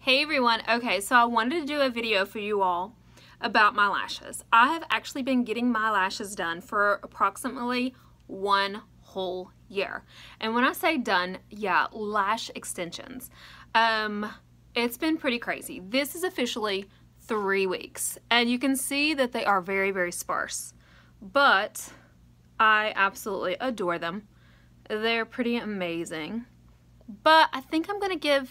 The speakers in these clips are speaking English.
Hey everyone, okay, so I wanted to do a video for you all about my lashes. I have actually been getting my lashes done for approximately 1 whole year. And when I say done, yeah, lash extensions. It's been pretty crazy. This is officially 3 weeks, and you can see that they are very, very sparse. But I absolutely adore them. They're pretty amazing. But I think I'm gonna go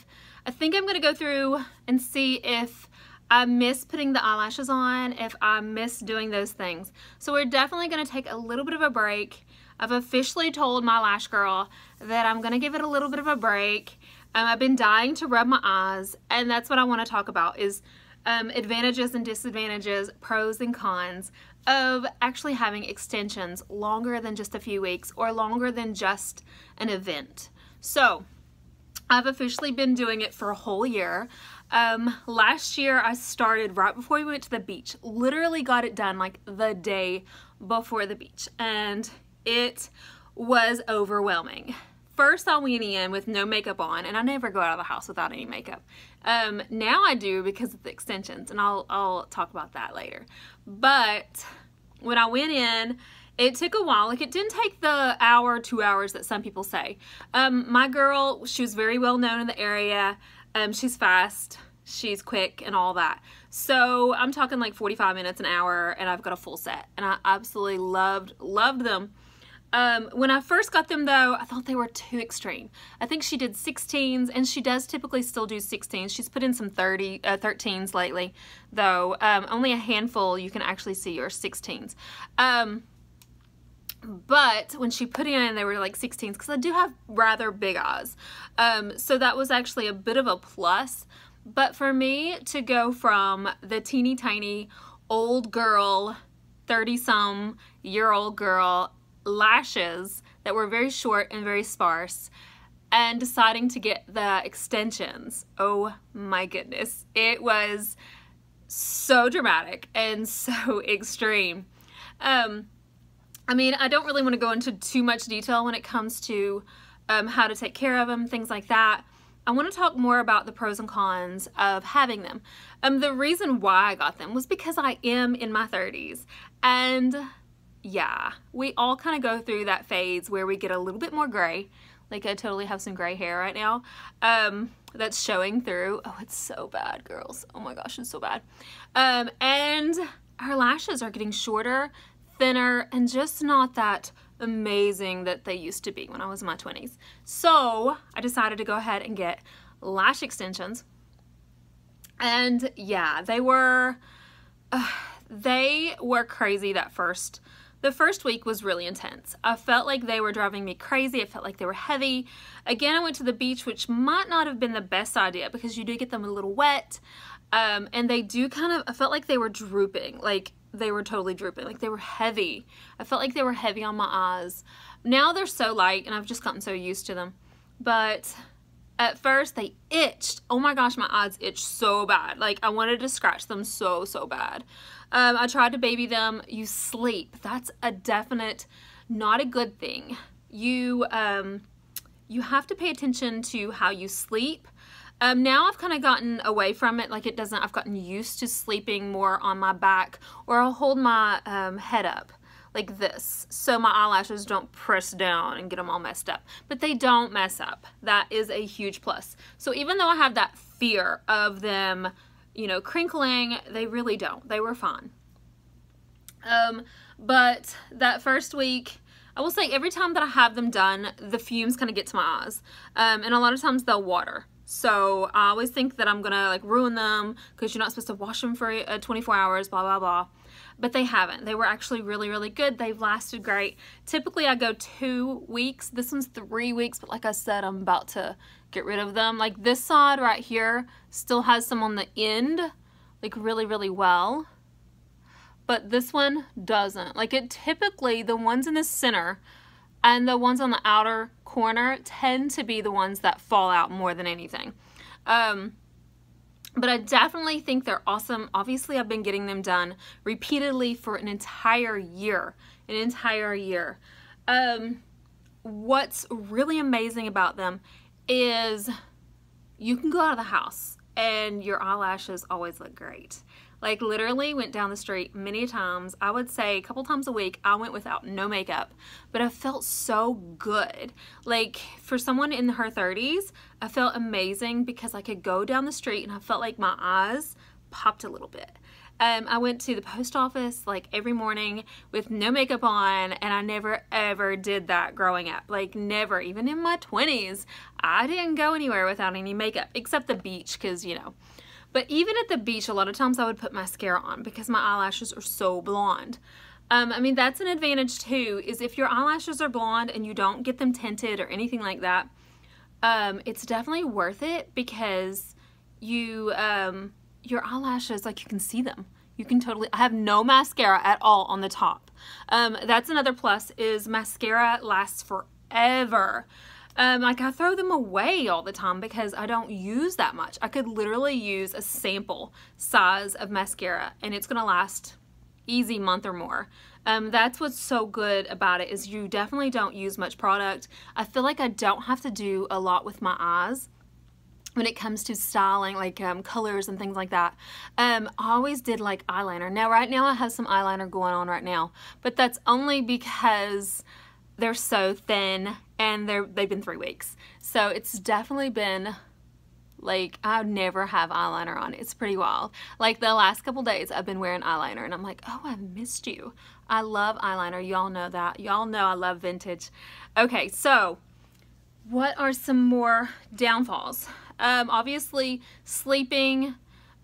through and see if I miss putting the eyelashes on, if I miss doing those things. So we're definitely gonna take a little bit of a break. I've officially told my lash girl that I'm gonna give it a little bit of a break. I've been dying to rub my eyes, and that's what I wanna talk about is advantages and disadvantages, pros and cons of actually having extensions longer than just a few weeks or longer than just an event. So I've officially been doing it for a whole year. Last year I started right before we went to the beach. Literally got it done like the day before the beach, and it was overwhelming. First I went in with no makeup on, and I never go out of the house without any makeup. Now I do because of the extensions, and I'll talk about that later. But when I went in, it took a while. Like, it didn't take the hour, 2 hours that some people say. My girl, she was very well known in the area. She's fast, she's quick, and all that. So I'm talking like 45 minutes, an hour, and I've got a full set. And I absolutely loved them. When I first got them though, I thought they were too extreme. I think she did 16s, and she does typically still do 16s. She's put in some 13s lately, though. Only a handful you can actually see are 16s. But when she put it in, they were like 16s because I do have rather big eyes. So that was actually a bit of a plus. But for me to go from the teeny tiny old girl, 30-some-year-old girl lashes that were very short and very sparse, and deciding to get the extensions, oh my goodness, it was so dramatic and so extreme. I mean, I don't really want to go into too much detail when it comes to how to take care of them, things like that. I want to talk more about the pros and cons of having them. The reason why I got them was because I am in my 30s, and yeah, we all kind of go through that phase where we get a little bit more gray. Like, I totally have some gray hair right now that's showing through. Oh, it's so bad, girls. Oh my gosh, it's so bad. And our lashes are getting shorter, thinner, and just not that amazing that they used to be when I was in my 20s. So I decided to go ahead and get lash extensions. And yeah, they were crazy the first week was really intense. I felt like they were driving me crazy. I felt like they were heavy. Again, I went to the beach, which might not have been the best idea because you do get them a little wet. And they do I felt like they were drooping. Like, they were totally drooping. Like, they were heavy. I felt like they were heavy on my eyes. Now they're so light, and I've just gotten so used to them. But at first they itched. Oh my gosh, my eyes itched so bad. Like, I wanted to scratch them so bad. I tried to baby them. You sleep. That's a definite not a good thing. You have to pay attention to how you sleep. Now I've kind of gotten away from it. Like, I've gotten used to sleeping more on my back, or I'll hold my head up like this so my eyelashes don't press down and get them all messed up. But they don't mess up. That is a huge plus. So even though I have that fear of them, you know, crinkling, they really don't. They were fine. But that first week, I will say every time that I have them done, the fumes kind of get to my eyes. And a lot of times they'll water. So I always think that I'm gonna like ruin them because you're not supposed to wash them for 24 hours, blah, blah, blah. But they haven't. They were actually really good. They've lasted great. Typically I go 2 weeks. This one's 3 weeks, but like I said, I'm about to get rid of them. Like, this side right here still has some on the end, like really well. But this one doesn't. Like, it typically, the ones in the center and the ones on the outer corner tend to be the ones that fall out more than anything. But I definitely think they're awesome. Obviously, I've been getting them done repeatedly for an entire year. What's really amazing about them is you can go out of the house and your eyelashes always look great. Like literally went down the street many times. I would say a couple times a week I went without no makeup, but I felt so good. Like for someone in her 30s, I felt amazing because I could go down the street and I felt like my eyes popped a little bit. I went to the post office like every morning with no makeup on, and I never ever did that growing up. Like never, even in my 20s, I didn't go anywhere without any makeup except the beach, because you know. But even at the beach, a lot of times I would put mascara on because my eyelashes are so blonde. I mean, that's an advantage too, is if your eyelashes are blonde and you don't get them tinted or anything like that, it's definitely worth it because you, your eyelashes, like you can see them. You can totally, I have no mascara at all on the top. That's another plus, is mascara lasts forever. Like I throw them away all the time because I don't use that much. I could literally use a sample size of mascara and it's gonna last easy month or more. That's what's so good about it, is you definitely don't use much product. I feel like I don't have to do a lot with my eyes when it comes to styling, like colors and things like that. I always did like eyeliner. Now right now I have some eyeliner going on right now, but that's only because they're so thin and they've been 3 weeks. So it's definitely been like, I never have eyeliner on. It's pretty wild. Like the last couple days I've been wearing eyeliner and I'm like, oh, I've missed you. I love eyeliner. Y'all know that. Y'all know I love vintage. Okay, so what are some more downfalls? Obviously sleeping,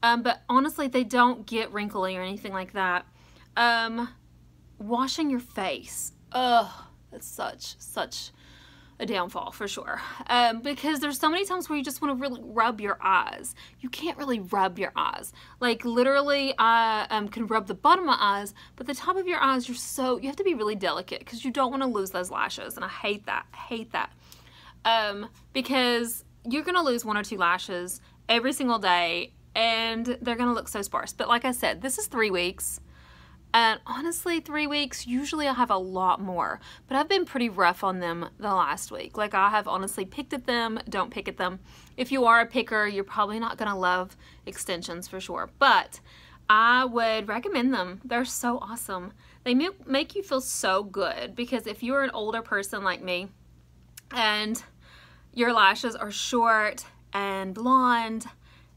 but honestly they don't get wrinkly or anything like that. Washing your face. Ugh, that's such a downfall for sure. Because there's so many times where you just want to really rub your eyes. You can't really rub your eyes. Like literally I can rub the bottom of my eyes, but the top of your eyes, you have to be really delicate because you don't want to lose those lashes, and I hate that. Because you're gonna lose 1 or 2 lashes every single day and they're gonna look so sparse. But like I said, this is 3 weeks. And honestly, 3 weeks, usually I have a lot more, but I've been pretty rough on them the last week. Like I have honestly picked at them, don't pick at them. If you are a picker, you're probably not gonna love extensions for sure, but I would recommend them. They're so awesome. They make you feel so good, because if you're an older person like me and your lashes are short and blonde,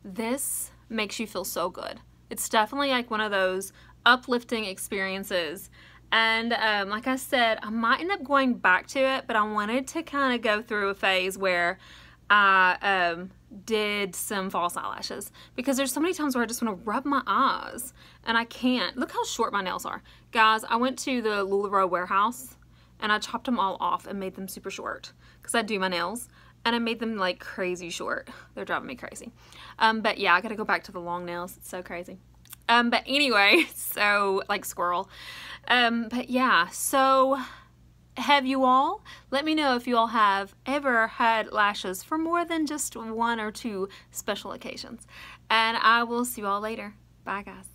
this makes you feel so good. It's definitely like one of those uplifting experiences. And like I said, I might end up going back to it, but I wanted to kind of go through a phase where I did some false eyelashes, because there's so many times where I just want to rub my eyes and I can't. Look how short my nails are. Guys, I went to the LuLaRoe warehouse and I chopped them all off and made them super short because I do my nails, and I made them like crazy short. They're driving me crazy. But yeah, I gotta go back to the long nails. It's so crazy. But anyway, so like squirrel. But yeah, so have you all? Let me know if you all have ever had lashes for more than just 1 or 2 special occasions. And I will see you all later. Bye guys.